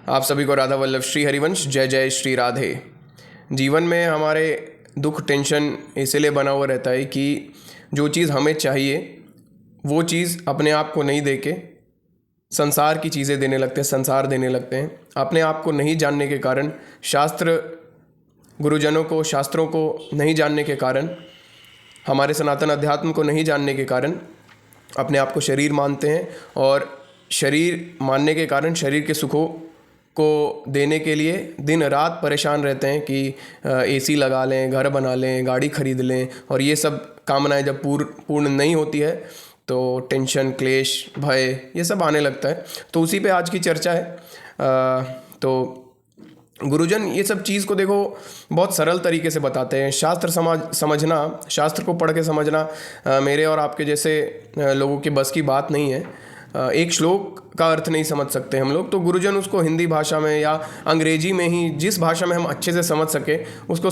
आप सभी को राधा वल्लभ श्री हरिवंश जय जय श्री राधे। जीवन में हमारे दुख टेंशन इसलिए बना हुआ रहता है कि जो चीज़ हमें चाहिए वो चीज़ अपने आप को नहीं देके संसार की चीज़ें देने लगते हैं, संसार देने लगते हैं। अपने आप को नहीं जानने के कारण, शास्त्र गुरुजनों को, शास्त्रों को नहीं जानने के कारण, हमारे सनातन अध्यात्म को नहीं जानने के कारण अपने आप को शरीर मानते हैं और शरीर मानने के कारण शरीर के सुखों को देने के लिए दिन रात परेशान रहते हैं कि एसी लगा लें, घर बना लें, गाड़ी खरीद लें, और ये सब कामनाएं जब पूर्ण नहीं होती है तो टेंशन, क्लेश, भय ये सब आने लगता है। तो उसी पे आज की चर्चा है। तो गुरुजन ये सब चीज़ को देखो बहुत सरल तरीके से बताते हैं। शास्त्र समझना, शास्त्र को पढ़ के समझना मेरे और आपके जैसे लोगों की बस की बात नहीं है। एक श्लोक का अर्थ नहीं समझ सकते हम लोग, तो गुरुजन उसको हिंदी भाषा में या अंग्रेजी में ही, जिस भाषा में हम अच्छे से समझ सके उसको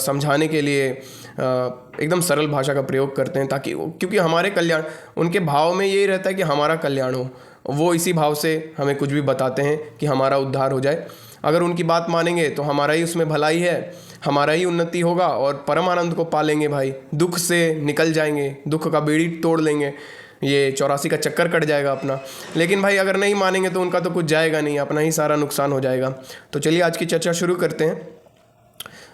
समझाने के लिए एकदम सरल भाषा का प्रयोग करते हैं, ताकि क्योंकि हमारे कल्याण, उनके भाव में यही रहता है कि हमारा कल्याण हो। वो इसी भाव से हमें कुछ भी बताते हैं कि हमारा उद्धार हो जाए। अगर उनकी बात मानेंगे तो हमारा ही उसमें भलाई है, हमारा ही उन्नति होगा और परम आनंद को पालेंगे भाई। दुख से निकल जाएंगे, दुख का बेड़ी तोड़ लेंगे, ये 84 का चक्कर कट जाएगा अपना। लेकिन भाई अगर नहीं मानेंगे तो उनका तो कुछ जाएगा नहीं, अपना ही सारा नुकसान हो जाएगा। तो चलिए आज की चर्चा शुरू करते हैं।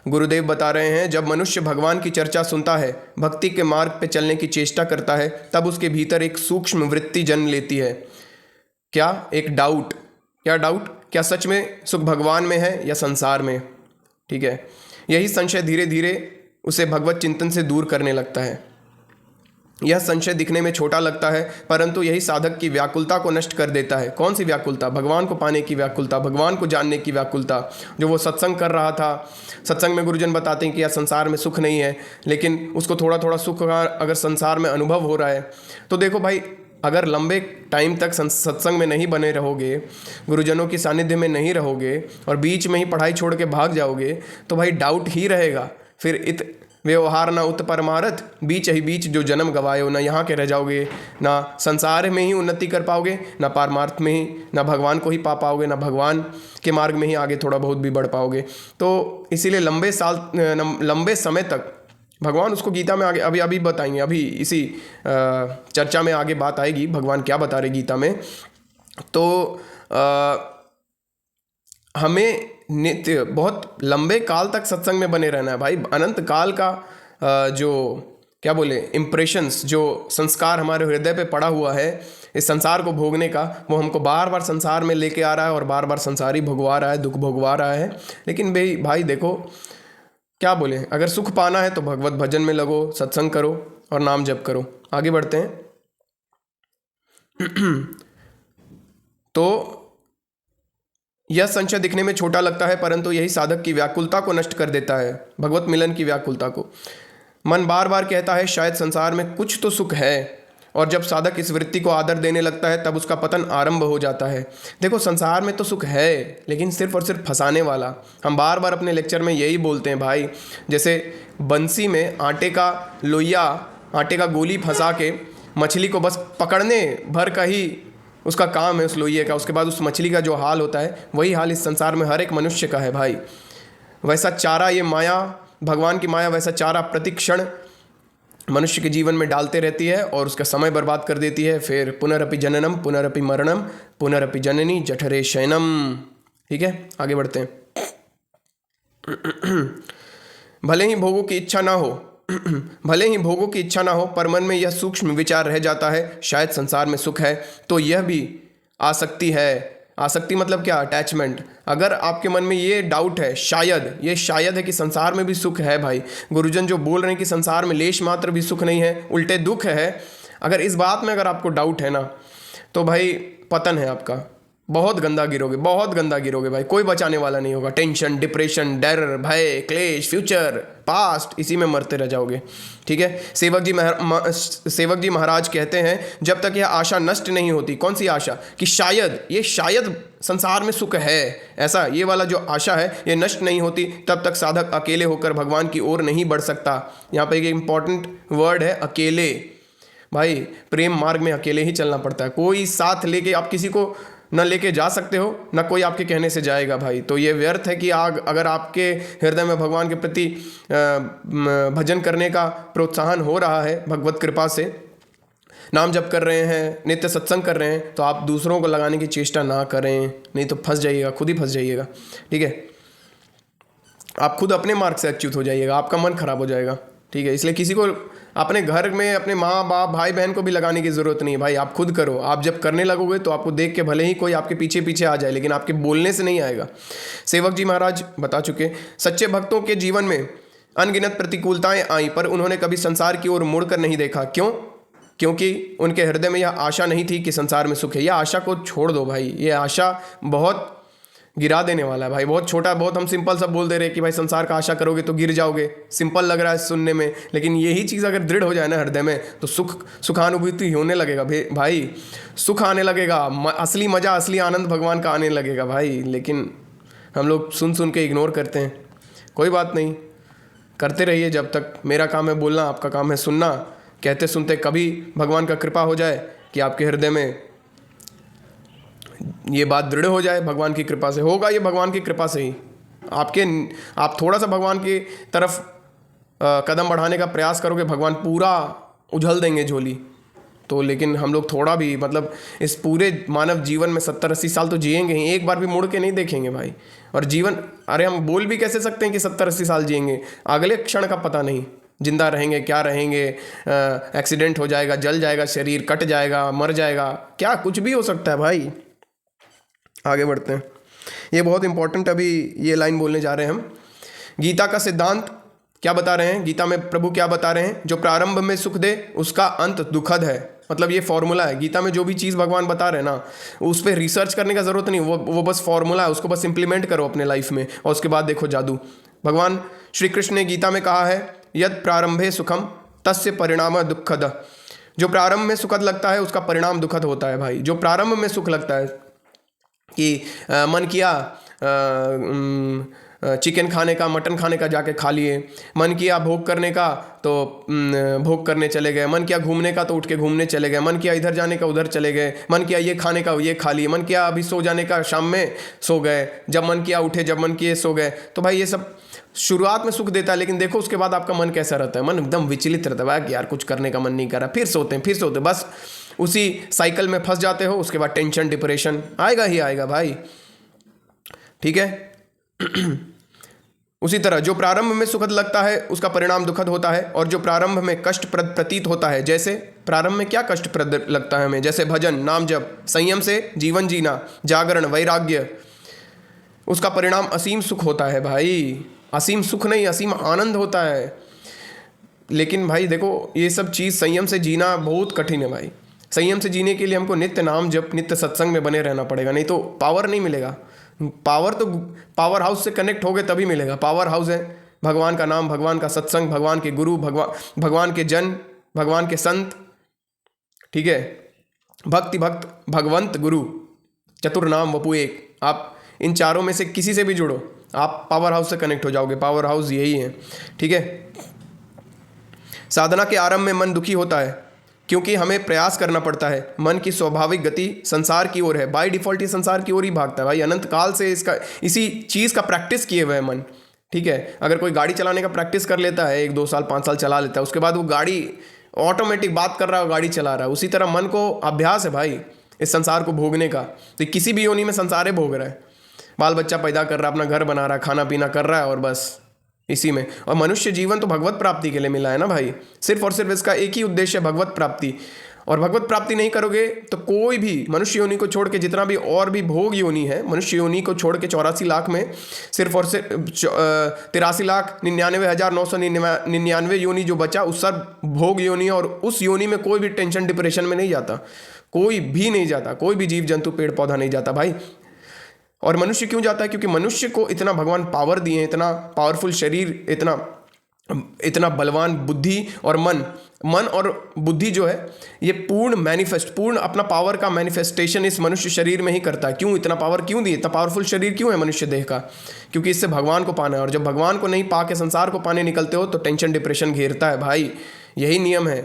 गुरुदेव बता रहे हैं, जब मनुष्य भगवान की चर्चा सुनता है, भक्ति के मार्ग पे चलने की चेष्टा करता है, तब उसके भीतर एक सूक्ष्म वृत्ति जन्म लेती है। क्या? एक डाउट। क्या डाउट? क्या सच में सुख भगवान में है या संसार में? ठीक है, यही संशय धीरे धीरे उसे भगवत चिंतन से दूर करने लगता है। यह संशय दिखने में छोटा लगता है, परंतु यही साधक की व्याकुलता को नष्ट कर देता है। कौन सी व्याकुलता? भगवान को पाने की व्याकुलता, भगवान को जानने की व्याकुलता। जो वो सत्संग कर रहा था, सत्संग में गुरुजन बताते हैं कि यह संसार में सुख नहीं है, लेकिन उसको थोड़ा थोड़ा सुख का अगर संसार में अनुभव हो रहा है तो देखो भाई, अगर लंबे टाइम तक सत्संग में नहीं बने रहोगे, गुरुजनों की सानिध्य में नहीं रहोगे और बीच में ही पढ़ाई छोड़ के भाग जाओगे तो भाई डाउट ही रहेगा। फिर व्यवहार ना उत परमारथ, बीच ही बीच जो जन्म गवाए हो, ना यहाँ के रह जाओगे, ना संसार में ही उन्नति कर पाओगे, ना पारमार्थ में ही, ना भगवान को ही पा पाओगे, ना भगवान के मार्ग में ही आगे थोड़ा बहुत भी बढ़ पाओगे। तो इसीलिए लंबे समय तक भगवान उसको गीता में आगे अभी बताएंगे, अभी इसी चर्चा में आगे बात आएगी भगवान क्या बता रहे गीता में। तो हमें नित्य बहुत लंबे काल तक सत्संग में बने रहना है भाई। अनंत काल का जो क्या बोले इम्प्रेशंस, जो संस्कार हमारे हृदय पे पड़ा हुआ है इस संसार को भोगने का, वो हमको बार बार संसार में लेके आ रहा है और बार बार संसार ही भोगवा रहा है, दुख भोगवा रहा है। लेकिन भाई देखो क्या बोले, अगर सुख पाना है तो भगवत भजन में लगो, सत्संग करो और नाम जप करो। आगे बढ़ते हैं। तो यह संशय दिखने में छोटा लगता है, परंतु यही साधक की व्याकुलता को नष्ट कर देता है, भगवत मिलन की व्याकुलता को। मन बार बार कहता है शायद संसार में कुछ तो सुख है, और जब साधक इस वृत्ति को आदर देने लगता है तब उसका पतन आरंभ हो जाता है। देखो संसार में तो सुख है, लेकिन सिर्फ और सिर्फ फंसाने वाला। हम बार बार अपने लेक्चर में यही बोलते हैं भाई, जैसे बंसी में आटे का लोइया, आटे का गोली फंसा के मछली को बस पकड़ने भर का ही उसका काम है उस लोइये का, उसके बाद उस मछली का जो हाल होता है वही हाल इस संसार में हर एक मनुष्य का है भाई। वैसा चारा ये माया, भगवान की माया, वैसा चारा प्रतिक्षण मनुष्य के जीवन में डालते रहती है और उसका समय बर्बाद कर देती है। फिर पुनरपि जननम पुनरपि मरणम पुनरपि जननी जठरे शयनम। ठीक है, आगे बढ़ते हैं। भले ही भोगों की इच्छा ना हो भले ही भोगों की इच्छा ना हो, पर मन में यह सूक्ष्म विचार रह जाता है शायद संसार में सुख है, तो यह भी आसक्ति है। आसक्ति मतलब क्या? अटैचमेंट। अगर आपके मन में ये डाउट है, ये शायद है कि संसार में भी सुख है भाई, गुरुजन जो बोल रहे हैं कि संसार में लेश मात्र भी सुख नहीं है, उल्टे दुख है, अगर इस बात में अगर आपको डाउट है ना, तो भाई पतन है आपका। बहुत गंदा गिरोगे भाई, कोई बचाने वाला नहीं होगा। टेंशन, डिप्रेशन, डर, भय, क्लेश, फ्यूचर, पास्ट, इसी में मरते रह जाओगे। ठीक है, सेवक जी महाराज कहते हैं, जब तक यह आशा नष्ट नहीं होती। कौन सी आशा? कि शायद संसार में सुख है, ऐसा ये वाला जो आशा है ये नष्ट नहीं होती, तब तक साधक अकेले होकर भगवान की ओर नहीं बढ़ सकता। यहाँ पे एक इंपॉर्टेंट वर्ड है, अकेले। भाई प्रेम मार्ग में अकेले ही चलना पड़ता है, कोई साथ लेके आप किसी को न लेके जा सकते हो, न कोई आपके कहने से जाएगा भाई। तो ये व्यर्थ है कि आग अगर आपके हृदय में भगवान के प्रति भजन करने का प्रोत्साहन हो रहा है, भगवत कृपा से नाम जप कर रहे हैं, नित्य सत्संग कर रहे हैं, तो आप दूसरों को लगाने की चेष्टा ना करें, नहीं तो फंस जाइएगा, खुद ही फंस जाइएगा। ठीक है, आप खुद अपने मार्ग से अच्युत हो जाइएगा, आपका मन खराब हो जाएगा। ठीक है, इसलिए किसी को अपने घर में अपने माँ बाप भाई बहन को भी लगाने की ज़रूरत नहीं है भाई, आप खुद करो। आप जब करने लगोगे तो आपको देख के भले ही कोई आपके पीछे पीछे आ जाए, लेकिन आपके बोलने से नहीं आएगा। सेवक जी महाराज बता चुके, सच्चे भक्तों के जीवन में अनगिनत प्रतिकूलताएं आई, पर उन्होंने कभी संसार की ओर मुड़कर नहीं देखा। क्यों? क्योंकि उनके हृदय में यह आशा नहीं थी कि संसार में सुख है। यह आशा को छोड़ दो भाई, ये आशा बहुत गिरा देने वाला है भाई। बहुत छोटा, बहुत हम सिंपल सब बोल दे रहे हैं कि भाई संसार का आशा करोगे तो गिर जाओगे, सिंपल लग रहा है सुनने में, लेकिन यही चीज़ अगर दृढ़ हो जाए ना हृदय में, तो सुखानुभूति होने लगेगा भाई, सुख आने लगेगा, असली मज़ा, असली आनंद भगवान का आने लगेगा भाई। लेकिन हम लोग सुन सुन के इग्नोर करते हैं। कोई बात नहीं, करते रहिए जब तक। मेरा काम है बोलना, आपका काम है सुनना। कहते सुनते कभी भगवान का कृपा हो जाए कि आपके हृदय में ये बात दृढ़ हो जाए, भगवान की कृपा से होगा, ये भगवान की कृपा से ही। आप थोड़ा सा भगवान की तरफ कदम बढ़ाने का प्रयास करोगे, भगवान पूरा उझल देंगे झोली। तो लेकिन हम लोग थोड़ा भी, मतलब इस पूरे मानव जीवन में 70-80 साल तो जिएंगे ही, एक बार भी मुड़ के नहीं देखेंगे भाई। और जीवन, अरे हम बोल भी कैसे सकते हैं कि 70-80 साल जिएंगे, अगले क्षण का पता नहीं, जिंदा रहेंगे क्या रहेंगे, एक्सीडेंट हो जाएगा, जल जाएगा शरीर, कट जाएगा, मर जाएगा, क्या कुछ भी हो सकता है भाई। आगे बढ़ते हैं, ये बहुत इंपॉर्टेंट अभी ये लाइन बोलने जा रहे हैं हम। गीता का सिद्धांत क्या बता रहे हैं, गीता में प्रभु क्या बता रहे हैं, जो प्रारंभ में सुख दे उसका अंत दुखद है। मतलब ये फॉर्मूला है, गीता में जो भी चीज़ भगवान बता रहे हैं ना, उस पर रिसर्च करने का ज़रूरत नहीं, वो बस फॉर्मूला है, उसको बस इंप्लीमेंट करो अपने लाइफ में और उसके बाद देखो जादू। भगवान श्री कृष्ण ने गीता में कहा है, यद प्रारंभे सुखम तस्य परिणाम दुखद। जो प्रारंभ में सुखद लगता है उसका परिणाम दुखद होता है भाई। जो प्रारंभ में सुख लगता है कि मन किया चिकन खाने का, मटन खाने का, जाके खा लिए, मन किया भोग करने का तो भोग करने चले गए, मन किया घूमने का तो उठ के घूमने चले गए, मन किया इधर जाने का उधर चले गए, मन किया ये खाने का ये खा लिए, मन किया अभी सो जाने का शाम में सो गए, जब मन किया उठे, जब मन किए सो गए। तो भाई ये सब शुरुआत में सुख देता है, लेकिन देखो उसके बाद आपका मन कैसा रहता है, मन एकदम विचलित रहता है कि यार कुछ करने का मन नहीं कर रहा, फिर सोते बस उसी साइकिल में फंस जाते हो। उसके बाद टेंशन डिप्रेशन आएगा ही आएगा भाई। ठीक है उसी तरह जो प्रारंभ में सुखद लगता है उसका परिणाम दुखद होता है, और जो प्रारंभ में कष्टप्रद प्रतीत होता है, जैसे प्रारंभ में क्या कष्टप्रद लगता है हमें, जैसे भजन, नाम जप, संयम से जीवन जीना, जागरण, वैराग्य, उसका परिणाम असीम सुख होता है भाई। असीम सुख नहीं, असीम आनंद होता है। लेकिन भाई देखो ये सब चीज़ संयम से जीना बहुत कठिन है भाई। संयम से जीने के लिए हमको नित्य नाम जप, नित्य सत्संग में बने रहना पड़ेगा, नहीं तो पावर नहीं मिलेगा। पावर तो पावर हाउस से कनेक्ट हो गए तभी मिलेगा। पावर हाउस है भगवान का नाम, भगवान का सत्संग, भगवान के गुरु, भगवान के जन, भगवान के संत। ठीक है, भक्ति भक्त भगवंत गुरु चतुर्नाम वपु एक। आप इन चारों में से किसी से भी जुड़ो, आप पावर हाउस से कनेक्ट हो जाओगे। पावर हाउस यही है। ठीक है, साधना के आरंभ में मन दुखी होता है क्योंकि हमें प्रयास करना पड़ता है। मन की स्वाभाविक गति संसार की ओर है, बाय डिफॉल्ट ये संसार की ओर ही भागता है भाई। अनंत काल से इसका इसी चीज़ का प्रैक्टिस किए हुए है मन। ठीक है, अगर कोई गाड़ी चलाने का प्रैक्टिस कर लेता है, 1-2 साल 5 साल चला लेता है, उसके बाद वो गाड़ी ऑटोमेटिक बात कर रहा है, गाड़ी चला रहा है। उसी तरह मन को अभ्यास है भाई इस संसार को भोगने का। तो किसी भी योनि में संसार ही भोग रहा है, बाल बच्चा पैदा कर रहा है, अपना घर बना रहा है, खाना पीना कर रहा है, और बस इसी में। और मनुष्य जीवन तो भगवत प्राप्ति के लिए मिला है ना भाई। सिर्फ और सिर्फ इसका एक ही उद्देश्य है, भगवत प्राप्ति। और भगवत प्राप्ति नहीं करोगे तो कोई भी मनुष्य योनि को छोड़ के जितना भी और भी भोग योनि है, मनुष्य योनि को छोड़ के 84 लाख में सिर्फ और सिर्फ 83,99,999 योनि जो बचा, उस सब भोग योनि। और उस योनि में कोई भी टेंशन डिप्रेशन में नहीं जाता, कोई भी नहीं जाता, कोई भी जीव जंतु पेड़ पौधा नहीं जाता भाई। और मनुष्य क्यों जाता है? क्योंकि मनुष्य को इतना भगवान पावर दिए, इतना पावरफुल शरीर, इतना बलवान बुद्धि और मन और बुद्धि जो है ये पूर्ण अपना पावर का मैनिफेस्टेशन इस मनुष्य शरीर में ही करता है। क्यों इतना पावर क्यों दिए, इतना पावरफुल शरीर क्यों है मनुष्य देह का? क्योंकि इससे भगवान को पाना है। और जब भगवान को नहीं पा के संसार को पाने निकलते हो तो टेंशन डिप्रेशन घेरता है भाई। यही नियम है।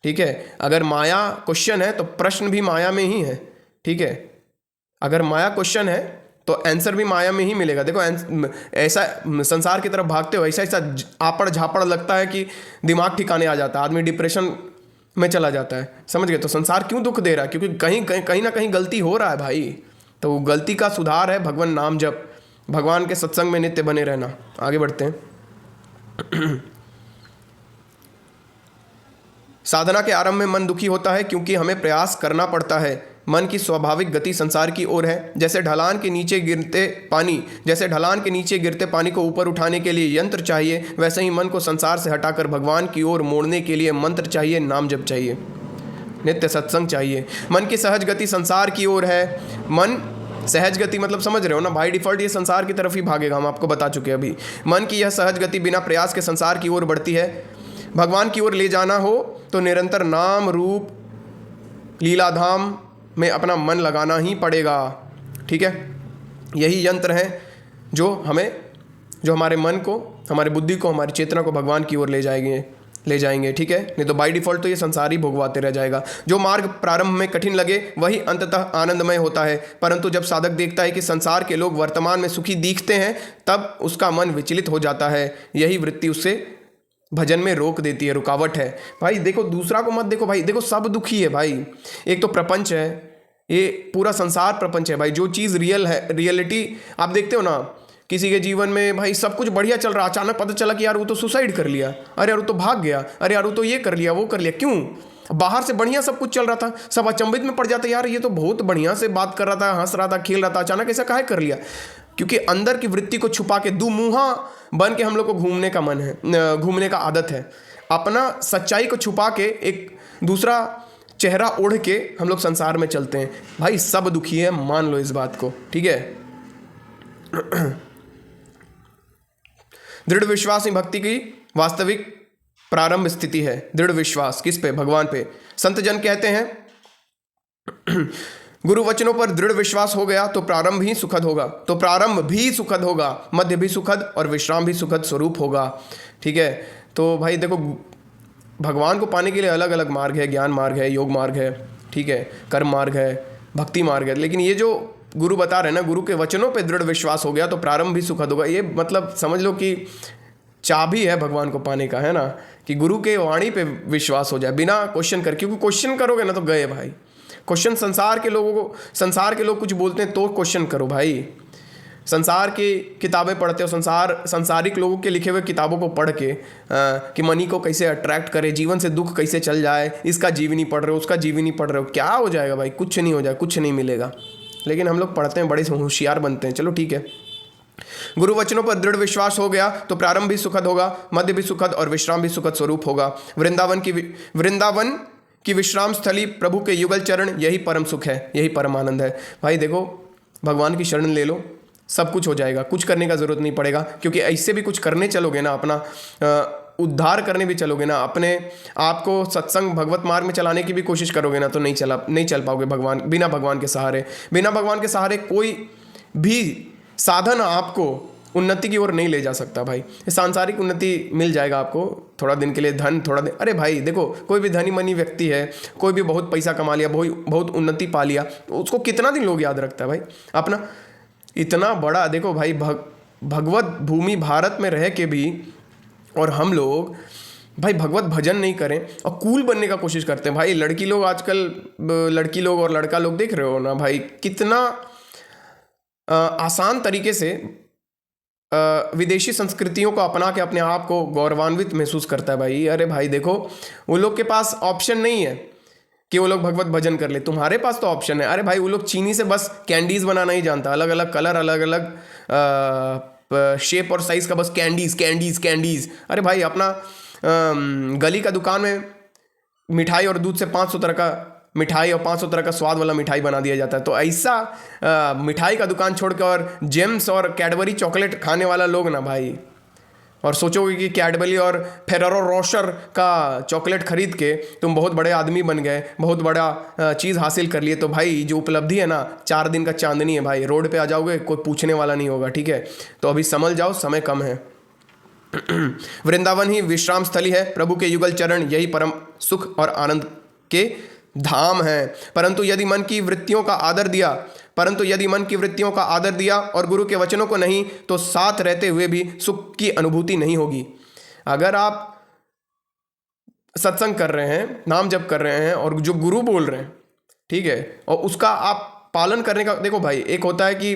ठीक है, अगर माया क्वेश्चन है तो प्रश्न भी माया में ही है। ठीक है, अगर माया क्वेश्चन है तो आंसर भी माया में ही मिलेगा। देखो ऐसा संसार की तरफ भागते हो, ऐसा ऐसा आपड़ झापड़ लगता है कि दिमाग ठिकाने आ जाता है, आदमी डिप्रेशन में चला जाता है। समझ गए? तो संसार क्यों दुख दे रहा है? क्योंकि कहीं ना कहीं गलती हो रहा है भाई। तो वो गलती का सुधार है भगवान नाम जप, भगवान के सत्संग में नित्य बने रहना। आगे बढ़ते हैं। साधना के आरंभ में मन दुखी होता है क्योंकि हमें प्रयास करना पड़ता है। मन की स्वाभाविक गति संसार की ओर है। जैसे ढलान के नीचे गिरते पानी को ऊपर उठाने के लिए यंत्र चाहिए, वैसे ही मन को संसार से हटाकर भगवान की ओर मोड़ने के लिए मंत्र चाहिए, नाम जप चाहिए, नित्य सत्संग चाहिए। मन की सहज गति संसार की ओर है। मन सहज गति मतलब समझ रहे हो ना, बाय डिफॉल्ट ये संसार की तरफ ही भागेगा, हम आपको बता चुके हैं अभी। मन की यह सहज गति बिना प्रयास के संसार की ओर बढ़ती है। भगवान की ओर ले जाना हो तो निरंतर नाम रूप लीलाधाम में अपना मन लगाना ही पड़ेगा। ठीक है, यही यंत्र है जो हमारे मन को, हमारी बुद्धि को, हमारी चेतना को भगवान की ओर ले जाएंगे। ठीक है, नहीं तो बाय डिफॉल्ट तो ये संसार ही भोगवाते रह जाएगा। जो मार्ग प्रारंभ में कठिन लगे वही अंततः आनंदमय होता है, परंतु जब साधक देखता है कि संसार के लोग वर्तमान में सुखी दिखते हैं तब उसका मन विचलित हो जाता है। यही वृत्ति उससे भजन में रोक देती है, रुकावट है। भाई देखो, दूसरा को मत देखो भाई, देखो सब दुखी है भाई। एक तो प्रपंच है, ये पूरा संसार प्रपंच है भाई। जो चीज़ रियल है, रियलिटी आप देखते हो ना, किसी के जीवन में भाई सब कुछ बढ़िया चल रहा, अचानक पता चला कि यार वो तो सुसाइड कर लिया, अरे यार वो तो भाग गया, अरे यार वो तो ये कर लिया, वो कर लिया। क्यों? बाहर से बढ़िया सब कुछ चल रहा था, सब अचंभित में पड़ जाता, यार ये तो बहुत बढ़िया से बात कर रहा था, हंस रहा था, खेल रहा था, अचानक ऐसा काहे कर लिया? क्योंकि अंदर की वृत्ति को छुपा के दुमुहा बन के हम लोग को घूमने का मन है, घूमने का आदत है। अपना सच्चाई को छुपा के एक दूसरा चेहरा ओढ़ के हम लोग संसार में चलते हैं। भाई सब दुखी है, मान लो इस बात को। ठीक है, दृढ़ विश्वास ही भक्ति की वास्तविक प्रारंभ स्थिति है। दृढ़ विश्वास किस पे? भगवान पे। संत जन कहते हैं गुरु वचनों पर दृढ़ विश्वास हो गया तो प्रारंभ भी सुखद होगा, मध्य भी सुखद और विश्राम भी सुखद स्वरूप होगा। ठीक है, तो भाई देखो, भगवान को पाने के लिए अलग अलग मार्ग है, ज्ञान मार्ग है, योग मार्ग है, ठीक है, कर्म मार्ग है, भक्ति मार्ग है। लेकिन ये जो गुरु बता रहे हैं ना, गुरु के वचनों पे दृढ़ विश्वास हो गया तो प्रारंभ भी सुखद होगा, ये मतलब समझ लो कि चाबी है भगवान को पाने का, है ना, कि गुरु के वाणी पे विश्वास हो जाए बिना क्वेश्चन कर। क्योंकि क्वेश्चन करोगे ना तो गए भाई। क्वेश्चन संसार के लोग कुछ बोलते हैं तो क्वेश्चन करो भाई। संसार की किताबें पढ़ते हो, संसारिक लोगों के लिखे हुए किताबों को पढ़ के कि मनी को कैसे अट्रैक्ट करे, जीवन से दुख कैसे चल जाए, इसका जीवनी पढ़ रहे हो, उसका जीवनी पढ़ रहे हो, क्या हो जाएगा भाई? कुछ नहीं हो जाएगा, कुछ नहीं मिलेगा। लेकिन हम लोग पढ़ते हैं, बड़े होशियार बनते हैं। चलो ठीक है, गुरु वचनों पर दृढ़ विश्वास हो गया तो प्रारंभ भी सुखद होगा, मध्य भी सुखद और विश्राम भी सुखद स्वरूप होगा। वृंदावन की विश्राम स्थली प्रभु के युगल चरण, यही परम सुख है, यही परम आनंद है। भाई देखो, भगवान की शरण ले लो, सब कुछ हो जाएगा, कुछ करने का जरूरत नहीं पड़ेगा। क्योंकि ऐसे भी कुछ करने चलोगे ना, अपना उद्धार करने भी चलोगे ना, अपने आप को सत्संग भगवत मार्ग में चलाने की भी कोशिश करोगे ना, तो नहीं चल पाओगे बिना भगवान के सहारे कोई भी साधन आपको उन्नति की ओर नहीं ले जा सकता भाई। सांसारिक उन्नति मिल जाएगा आपको थोड़ा दिन के लिए, धन थोड़ा दिन। अरे भाई देखो, कोई भी धनी मनी व्यक्ति है, कोई भी बहुत पैसा कमा लिया, बहुत उन्नति पा लिया, तो उसको कितना दिन लोग याद रखता है भाई? अपना इतना बड़ा देखो भाई, भगवत भूमि भारत में रह के भी और हम लोग भाई भगवत भजन नहीं करें और कूल बनने का कोशिश करते हैं भाई। लड़की लोग आजकल, लड़की लोग और लड़का लोग देख रहे हो ना भाई, कितना आसान तरीके से विदेशी संस्कृतियों को अपना के अपने आप को गौरवान्वित महसूस करता है भाई। अरे भाई देखो, वो लोग के पास ऑप्शन नहीं है कि वो लोग भगवत भजन कर ले, तुम्हारे पास तो ऑप्शन है। अरे भाई, वो लोग चीनी से बस कैंडीज बनाना ही जानता, अलग अलग कलर, अलग अलग शेप और साइज का बस कैंडीज। अरे भाई, अपना गली का दुकान में मिठाई और दूध से 500 तरह का मिठाई और 500 तरह का स्वाद वाला मिठाई बना दिया जाता है। तो ऐसा मिठाई का दुकान छोड़ के और जेम्स और कैडबरी चॉकलेट खाने वाला लोग ना भाई, और सोचोगे कि कैडबरी और फेरेरो रोशर का चॉकलेट खरीद के तुम बहुत बड़े आदमी बन गए, बहुत बड़ा चीज़ हासिल कर लिए, तो भाई जो उपलब्धि है ना, 4 दिन का चांदनी है भाई। रोड पे आ जाओगे, कोई पूछने वाला नहीं होगा। ठीक है, तो अभी समझ जाओ, समय कम है। वृंदावन ही विश्राम स्थली है, प्रभु के युगल चरण, यही परम सुख और आनंद के धाम है। परंतु यदि मन की वृत्तियों का आदर दिया, परंतु यदि मन की वृत्तियों का आदर दिया और गुरु के वचनों को नहीं, तो साथ रहते हुए भी सुख की अनुभूति नहीं होगी। अगर आप सत्संग कर रहे हैं, नाम जप कर रहे हैं और जो गुरु बोल रहे हैं, ठीक है, और उसका आप पालन करने का, देखो भाई, एक होता है कि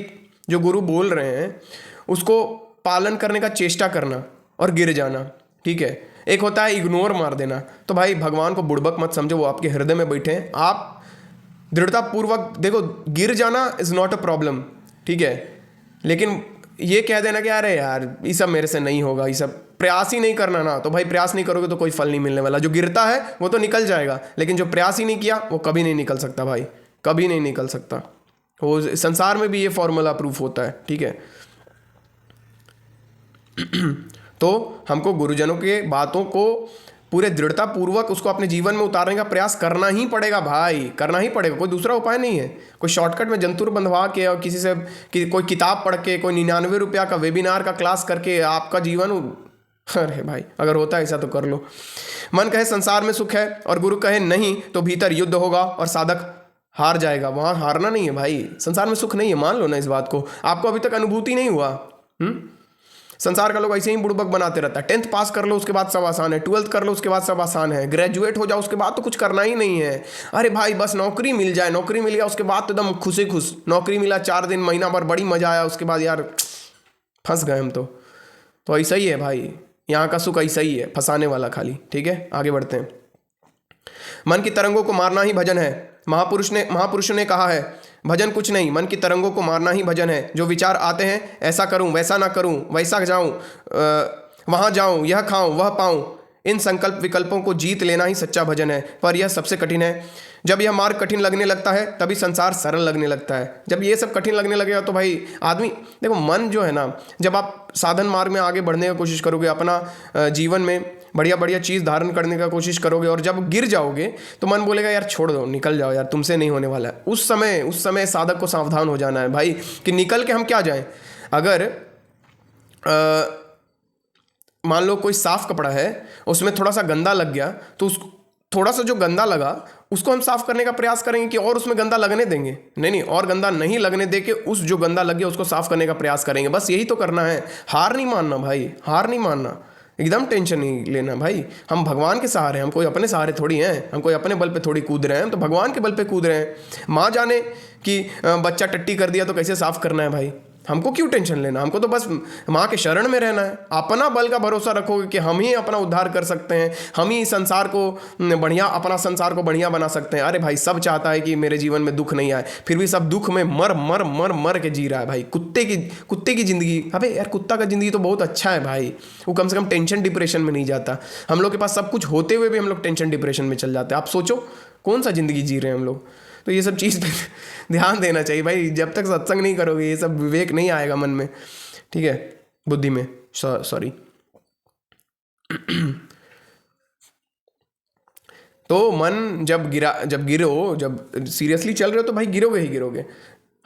जो गुरु बोल रहे हैं उसको पालन करने का चेष्टा करना और गिर जाना, ठीक है। एक होता है इग्नोर मार देना। तो भाई भगवान को बुड़बक मत समझो, वो आपके हृदय में बैठे हैं। आप दृढ़तापूर्वक देखो, गिर जाना इज़ नॉट अ प्रॉब्लम, ठीक है, लेकिन ये कह देना कि अरे यार ये सब मेरे से नहीं होगा, ये सब प्रयास ही नहीं करना ना, तो भाई प्रयास नहीं करोगे तो कोई फल नहीं मिलने वाला। जो गिरता है वो तो निकल जाएगा, लेकिन जो प्रयास ही नहीं किया वो कभी नहीं निकल सकता भाई, कभी नहीं निकल सकता। वो संसार में भी ये फॉर्मूला प्रूफ होता है, ठीक है। तो हमको गुरुजनों के बातों को पूरे दृढ़ता पूर्वक उसको अपने जीवन में उतारने का प्रयास करना ही पड़ेगा भाई, करना ही पड़ेगा, कोई दूसरा उपाय नहीं है। कोई शॉर्टकट में जंतुर बंधवा के और किसी से कोई किताब पढ़ के, कोई 99 रुपया का वेबिनार का क्लास करके आपका जीवन, अरे भाई अगर होता है ऐसा तो कर लो। मन कहे संसार में सुख है और गुरु कहे नहीं, तो भीतर युद्ध होगा और साधक हार जाएगा। वहाँ हारना नहीं है भाई, संसार में सुख नहीं है, मान लो ना इस बात को। आपको अभी तक अनुभूति नहीं हुआ। संसार का लोग ऐसे ही बुड़बक बनाते रहता है। 10th पास कर लो उसके बाद सब आसान है, 12th कर लो उसके बाद सब आसान है, ग्रेजुएट हो जाओ उसके बाद तो कुछ करना ही नहीं है। अरे भाई बस नौकरी मिल जाए, नौकरी मिल गया उसके बाद तो एकदम खुशी खुश, नौकरी मिला 4 दिन महीना भर बड़ी मजा आया, उसके बाद यार फंस गए हम। तो ऐसा ही है भाई, यहाँ का सुख ऐसा ही है, फंसाने वाला खाली, ठीक है। आगे बढ़ते हैं। मन की तरंगों को मारना ही भजन है। महापुरुषों ने कहा है, भजन कुछ नहीं, मन की तरंगों को मारना ही भजन है। जो विचार आते हैं, ऐसा करूं, वैसा ना करूं, वैसा जाऊं, वहां जाऊं, यह खाऊं, वह पाऊं, इन संकल्प विकल्पों को जीत लेना ही सच्चा भजन है। पर यह सबसे कठिन है। जब यह मार्ग कठिन लगने लगता है तभी संसार सरल लगने लगता है। जब ये सब कठिन लगने लगेगा तो भाई आदमी, देखो मन जो है ना, जब आप साधन मार्ग में आगे बढ़ने की कोशिश करोगे, अपना जीवन में बढ़िया बढ़िया चीज़ धारण करने का कोशिश करोगे, और जब गिर जाओगे तो मन बोलेगा यार छोड़ दो, निकल जाओ यार, तुमसे नहीं होने वाला है। उस समय साधक को सावधान हो जाना है भाई कि निकल के हम क्या जाएं। अगर मान लो कोई साफ कपड़ा है, उसमें थोड़ा सा गंदा लग गया, तो उस थोड़ा सा जो गंदा लगा उसको हम साफ करने का प्रयास करेंगे कि और उसमें गंदा लगने देंगे? नहीं, और गंदा नहीं लगने दे के उस जो गंदा लग गया उसको साफ करने का प्रयास करेंगे। बस यही तो करना है। हार नहीं मानना भाई, हार नहीं मानना, एकदम टेंशन नहीं लेना भाई। हम भगवान के सहारे हैं, हम कोई अपने सहारे थोड़ी हैं, हम कोई अपने बल पे थोड़ी कूद रहे हैं, हम तो भगवान के बल पे कूद रहे हैं। माँ जाने कि बच्चा टट्टी कर दिया तो कैसे साफ करना है भाई, हमको क्यों टेंशन लेना? हमको तो बस माँ के शरण में रहना है। अपना बल का भरोसा रखोगे कि हम ही अपना उद्धार कर सकते हैं, हम ही संसार को बढ़िया, अपना संसार को बढ़िया बना सकते हैं। अरे भाई सब चाहता है कि मेरे जीवन में दुख नहीं आए, फिर भी सब दुख में मर मर मर मर के जी रहा है भाई। कुत्ते की ज़िंदगी, अबे यार कुत्ता का ज़िंदगी तो बहुत अच्छा है भाई, वो कम से कम टेंशन डिप्रेशन में नहीं जाता। हम लोग के पास सब कुछ होते हुए भी हम लोग टेंशन डिप्रेशन में चल जाते हैं। आप सोचो कौन सा ज़िंदगी जी रहे हैं हम लोग। तो ये सब चीज़ पे ध्यान देना चाहिए भाई। जब तक सत्संग नहीं करोगे ये सब विवेक नहीं आएगा मन में, ठीक है, बुद्धि में, सॉरी। तो मन जब जब सीरियसली चल रहे हो तो भाई गिरोगे ही गिरोगे।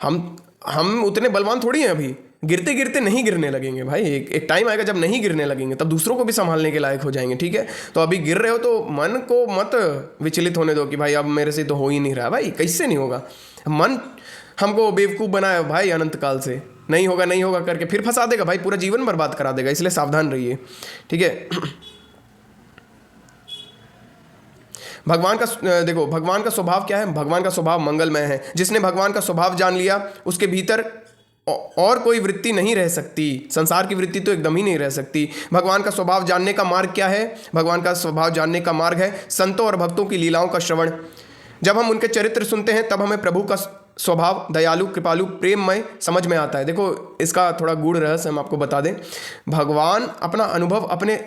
हम उतने बलवान थोड़ी हैं अभी, गिरते गिरते नहीं गिरने लगेंगे भाई। एक टाइम आएगा जब नहीं गिरने लगेंगे, तब दूसरों को भी संभालने के लायक हो जाएंगे, ठीक है। तो अभी गिर रहे हो तो मन को मत विचलित होने दो कि भाई अब मेरे से तो हो ही नहीं रहा। भाई कैसे नहीं होगा? मन हमको बेवकूफ़ बनाया भाई अनंत काल से, नहीं होगा करके फिर फंसा देगा भाई, पूरा जीवन बर्बाद करा देगा। इसलिए सावधान रहिए, ठीक है। भगवान का स्वभाव क्या है? भगवान का स्वभाव मंगलमय है। जिसने भगवान का स्वभाव जान लिया उसके भीतर और कोई वृत्ति नहीं रह सकती, संसार की वृत्ति तो एकदम ही नहीं रह सकती। भगवान का स्वभाव जानने का मार्ग क्या है? भगवान का स्वभाव जानने का मार्ग है संतों और भक्तों की लीलाओं का श्रवण। जब हम उनके चरित्र सुनते हैं तब हमें प्रभु का स्वभाव दयालु, कृपालु, प्रेममय समझ में आता है। देखो इसका थोड़ा गूढ़ रहस्य हम आपको बता दें। भगवान अपना अनुभव अपने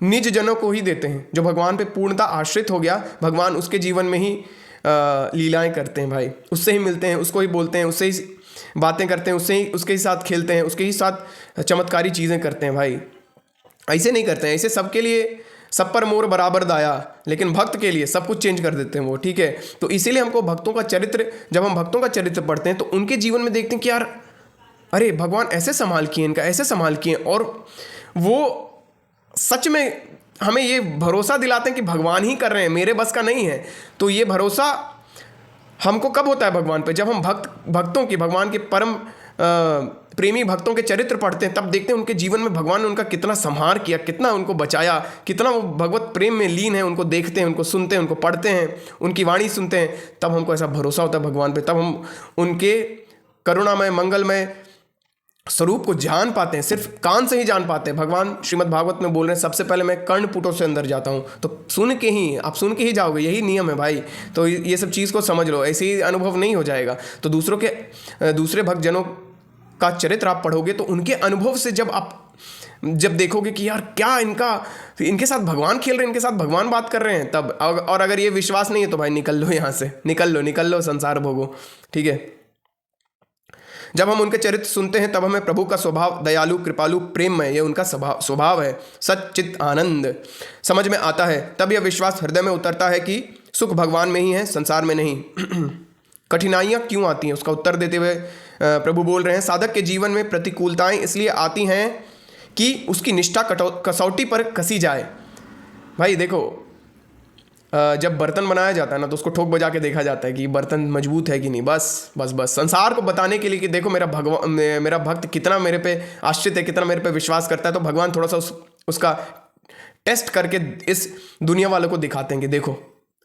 निज जनों को ही देते हैं। जो भगवान पे पूर्णतः आश्रित हो गया, भगवान उसके जीवन में ही लीलाएं करते हैं भाई, उससे ही मिलते हैं, उसको ही बोलते हैं, उससे ही बातें करते हैं, उसके ही साथ खेलते हैं, उसके ही साथ चमत्कारी चीज़ें करते हैं भाई। ऐसे नहीं करते हैं, ऐसे सबके लिए सब पर मोर बराबर दाया, लेकिन भक्त के लिए सब कुछ चेंज कर देते हैं वो, ठीक है। तो इसीलिए हमको भक्तों का चरित्र, जब हम भक्तों का चरित्र पढ़ते हैं तो उनके जीवन में देखते हैं कि यार अरे भगवान ऐसे संभाल किए, इनका ऐसे संभाल किए, और वो सच में हमें ये भरोसा दिलाते हैं कि भगवान ही कर रहे हैं, मेरे बस का नहीं है। तो ये भरोसा हमको कब होता है भगवान पे? जब हम भक्तों की, भगवान के परम प्रेमी भक्तों के चरित्र पढ़ते हैं, तब देखते हैं उनके जीवन में भगवान ने उनका कितना संहार किया, कितना उनको बचाया, कितना वो भगवत प्रेम में लीन है। उनको देखते हैं, उनको सुनते हैं, उनको पढ़ते हैं, उनकी वाणी सुनते हैं, तब हमको ऐसा भरोसा होता है भगवान पे। तब हम उनके करुणामय मंगलमय स्वरूप को जान पाते हैं, सिर्फ कान से ही जान पाते हैं। भगवान श्रीमद् भागवत में बोल रहे हैं, सबसे पहले मैं कर्णपुटों से अंदर जाता हूँ। तो आप सुन के ही जाओगे, यही नियम है भाई। तो ये सब चीज़ को समझ लो, ऐसे ही अनुभव नहीं हो जाएगा। तो दूसरे भक्तजनों का चरित्र आप पढ़ोगे तो उनके अनुभव से जब देखोगे कि यार क्या इनके साथ भगवान खेल रहे हैं, इनके साथ भगवान बात कर रहे हैं, तब। और अगर ये विश्वास नहीं है तो भाई निकल लो यहाँ से, निकल लो संसार भोगो, ठीक है। जब हम उनके चरित्र सुनते हैं तब हमें प्रभु का स्वभाव दयालु, कृपालु, प्रेममय, ये उनका स्वभाव है, सच्चित आनंद समझ में आता है। तब यह विश्वास हृदय में उतरता है कि सुख भगवान में ही है, संसार में नहीं। कठिनाइयाँ क्यों आती हैं, उसका उत्तर देते हुए प्रभु बोल रहे हैं, साधक के जीवन में प्रतिकूलताएं इसलिए आती हैं कि उसकी निष्ठा कसौटी पर कसी जाए। भाई देखो, जब बर्तन बनाया जाता है ना, तो उसको ठोक बजा के देखा जाता है कि बर्तन मजबूत है कि नहीं। बस संसार को बताने के लिए कि देखो मेरा भक्त कितना मेरे पे आश्रित है, कितना मेरे पे विश्वास करता है। तो भगवान थोड़ा सा उसका टेस्ट करके इस दुनिया वालों को दिखाते हैं कि देखो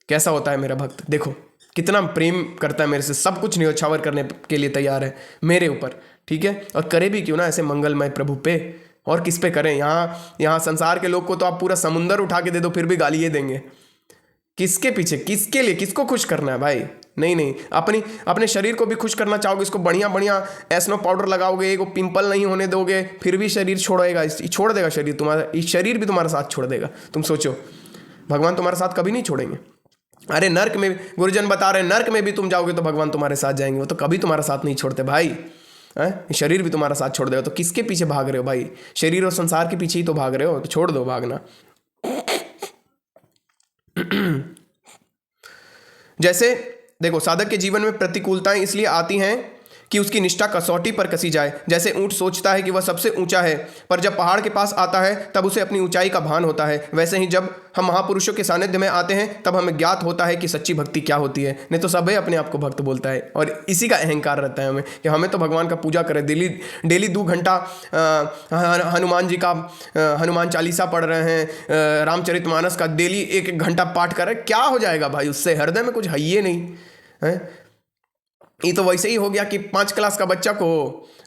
कैसा होता है मेरा भक्त, देखो कितना प्रेम करता है मेरे से, सब कुछ न्योछावर करने के लिए तैयार है मेरे ऊपर, ठीक है। और करे भी क्यों ना ऐसे मंगलमय प्रभु पे, और किस पे करें? यहाँ संसार के लोग को तो आप पूरा समुंदर उठा के दे दो फिर भी गाली ये देंगे। किसके पीछे, किसके लिए, किसको खुश करना है भाई? नहीं, अपने शरीर को भी खुश करना चाहोगे, इसको बढ़िया एस्नो पाउडर लगाओगे, एक पिंपल नहीं होने दोगे, फिर भी शरीर छोड़ देगा शरीर तुम्हारा, शरीर भी तुम्हारा साथ छोड़ देगा। तुम सोचो, भगवान तुम्हारा साथ कभी नहीं छोड़ेंगे। अरे नर्क में, गुरुजन बता रहे हैं, नर्क में भी तुम जाओगे तो भगवान तुम्हारे साथ जाएंगे, वो तो कभी तुम्हारा साथ नहीं छोड़ते भाई। शरीर भी तुम्हारा साथ छोड़ देगा, तो किसके पीछे भाग रहे हो भाई? शरीर और संसार के पीछे ही तो भाग रहे हो, तो छोड़ दो भागना। जैसे देखो, साधक के जीवन में प्रतिकूलताएं इसलिए आती हैं कि उसकी निष्ठा कसौटी पर कसी जाए। जैसे ऊंट सोचता है कि वह सबसे ऊंचा है, पर जब पहाड़ के पास आता है तब उसे अपनी ऊंचाई का भान होता है। वैसे ही जब हम महापुरुषों के सानिध्य में आते हैं तब हमें ज्ञात होता है कि सच्ची भक्ति क्या होती है। नहीं तो सभी अपने आप को भक्त बोलता है, और इसी का अहंकार रहता है हमें कि हमें तो भगवान का पूजा करें, डेली 2 घंटा हनुमान जी का हनुमान चालीसा पढ़ रहे हैं, रामचरितमानस का डेली 1 घंटा पाठ कर रहे हैं। क्या हो जाएगा भाई उससे? हृदय में कुछ है ही नहीं है। ये तो वैसे ही हो गया कि 5 क्लास का बच्चा को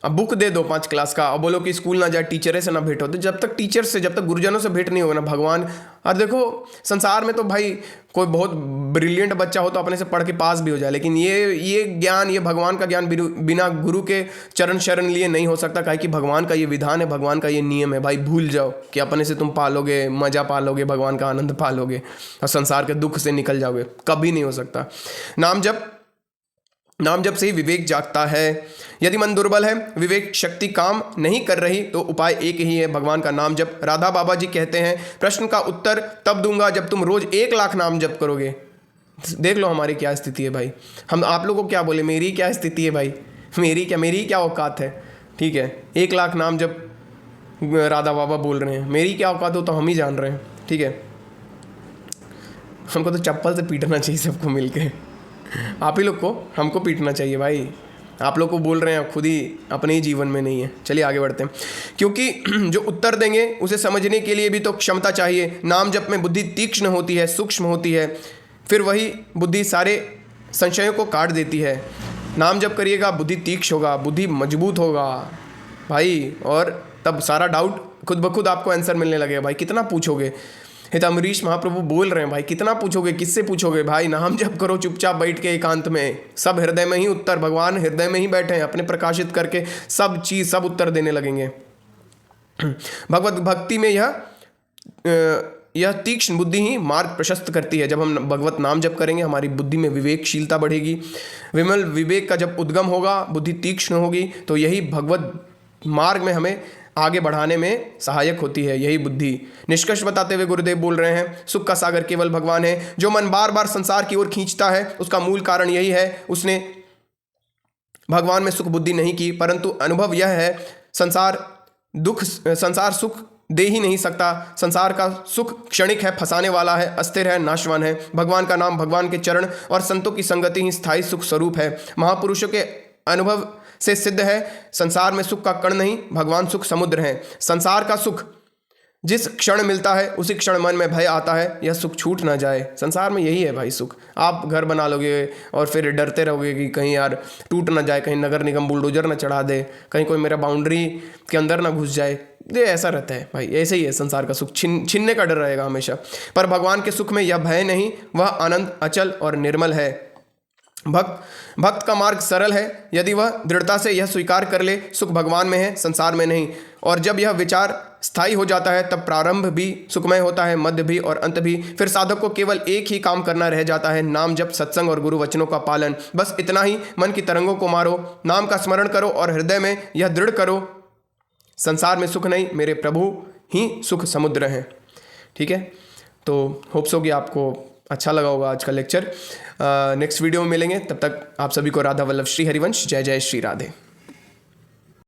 अब बुक दे दो 5 क्लास का, और बोलो कि स्कूल ना जाए, टीचर से ना भेंट हो। तो जब तक टीचर से, जब तक गुरुजनों से भेंट नहीं होगा ना भगवान। और देखो संसार में तो भाई कोई बहुत ब्रिलियंट बच्चा हो तो अपने से पढ़ के पास भी हो जाए, लेकिन ये ज्ञान, ये भगवान का ज्ञान बिना गुरु के चरण शरण लिए नहीं हो सकता। काहे कि भगवान का ये विधान है, भगवान का ये नियम है भाई। भूल जाओ कि अपने से तुम पालोगे, मजा पालोगे, भगवान का आनंद पालोगे और संसार के दुख से निकल जाओगे, कभी नहीं हो सकता। नाम जप से ही विवेक जागता है। यदि मन दुर्बल है, विवेक शक्ति काम नहीं कर रही, तो उपाय एक ही है, भगवान का नाम जप। राधा बाबा जी कहते हैं, प्रश्न का उत्तर तब दूंगा जब तुम रोज 1 लाख नाम जप करोगे। देख लो हमारी क्या स्थिति है भाई। हम आप लोगों को क्या बोले, मेरी क्या स्थिति है भाई, मेरी क्या औकात है, ठीक है। 1 लाख नाम जप राधा बाबा बोल रहे हैं, मेरी क्या औकात हो तो हम ही जान रहे हैं, ठीक है। हमको तो चप्पल से पीटना चाहिए सबको मिलके, आप ही लोग को, हमको पीटना चाहिए भाई। आप लोग को बोल रहे हैं, खुद ही अपने ही जीवन में नहीं है। चलिए आगे बढ़ते हैं, क्योंकि जो उत्तर देंगे उसे समझने के लिए भी तो क्षमता चाहिए। नाम जप में बुद्धि तीक्ष्ण होती है, सूक्ष्म होती है, फिर वही बुद्धि सारे संशयों को काट देती है। नाम जप करिएगा, बुद्धि तीक्ष्ण होगा, बुद्धि मजबूत होगा भाई, और तब सारा डाउट खुद ब खुद आपको आंसर मिलने लगेगा भाई। कितना पूछोगे, ये तो अमरीश महाप्रभु बोल रहे हैं भाई, कितना पूछोगे, किससे पूछोगे भाई? नाम जप करो चुपचाप बैठ के एकांत में, सब हृदय में ही उत्तर, भगवान हृदय में ही बैठे हैं, अपने प्रकाशित करके सब चीज़, सब उत्तर देने लगेंगे। भगवत भक्ति में यह तीक्ष्ण बुद्धि ही मार्ग प्रशस्त करती है। जब हम भगवत नाम जप करेंगे हमारी बुद्धि में विवेकशीलता बढ़ेगी। विमल विवेक का जब उद्गम होगा, बुद्धि तीक्ष्ण होगी, तो यही भगवत मार्ग में हमें आगे बढ़ाने में सहायक होती है, यही बुद्धि। निष्कर्ष बताते हुए गुरुदेव बोल रहे हैं, सुख का सागर केवल भगवान है। जो मन बार बार संसार की ओर खींचता है उसका मूल कारण यही है, उसने भगवान में सुख बुद्धि नहीं की। परंतु अनुभव यह है, संसार सुख दे ही नहीं सकता। संसार का सुख क्षणिक है, फंसाने वाला है, अस्थिर है, नाशवान है। भगवान का नाम, भगवान के चरण और संतों की संगति ही स्थायी सुख स्वरूप है। महापुरुषों के अनुभव से सिद्ध है, संसार में सुख का कण नहीं, भगवान सुख समुद्र है। संसार का सुख जिस क्षण मिलता है उसी क्षण मन में भय आता है, यह सुख छूट ना जाए। संसार में यही है भाई सुख। आप घर बना लोगे और फिर डरते रहोगे कि कहीं यार टूट ना जाए, कहीं नगर निगम बुलडोजर ना चढ़ा दे, कहीं कोई मेरा बाउंड्री के अंदर ना घुस जाए। ये ऐसा रहता है भाई, ऐसे ही है संसार का सुख, छीनने का डर रहेगा हमेशा। पर भगवान के सुख में यह भय नहीं, वह आनंद अचल और निर्मल है। भक्त का मार्ग सरल है, यदि वह दृढ़ता से यह स्वीकार कर ले सुख भगवान में है, संसार में नहीं। और जब यह विचार स्थायी हो जाता है तब प्रारंभ भी सुखमय होता है, मध्य भी और अंत भी। फिर साधक को केवल एक ही काम करना रह जाता है, नाम जप, सत्संग और गुरु वचनों का पालन। बस इतना ही। मन की तरंगों को मारो, नाम का स्मरण करो और हृदय में यह दृढ़ करो, संसार में सुख नहीं, मेरे प्रभु ही सुख समुद्र हैं। ठीक है, तो होप सो कि आपको अच्छा लगा होगा आज का लेक्चर। नेक्स्ट वीडियो में मिलेंगे, तब तक आप सभी को राधा वल्लभ श्री हरिवंश। जय जय श्री राधे।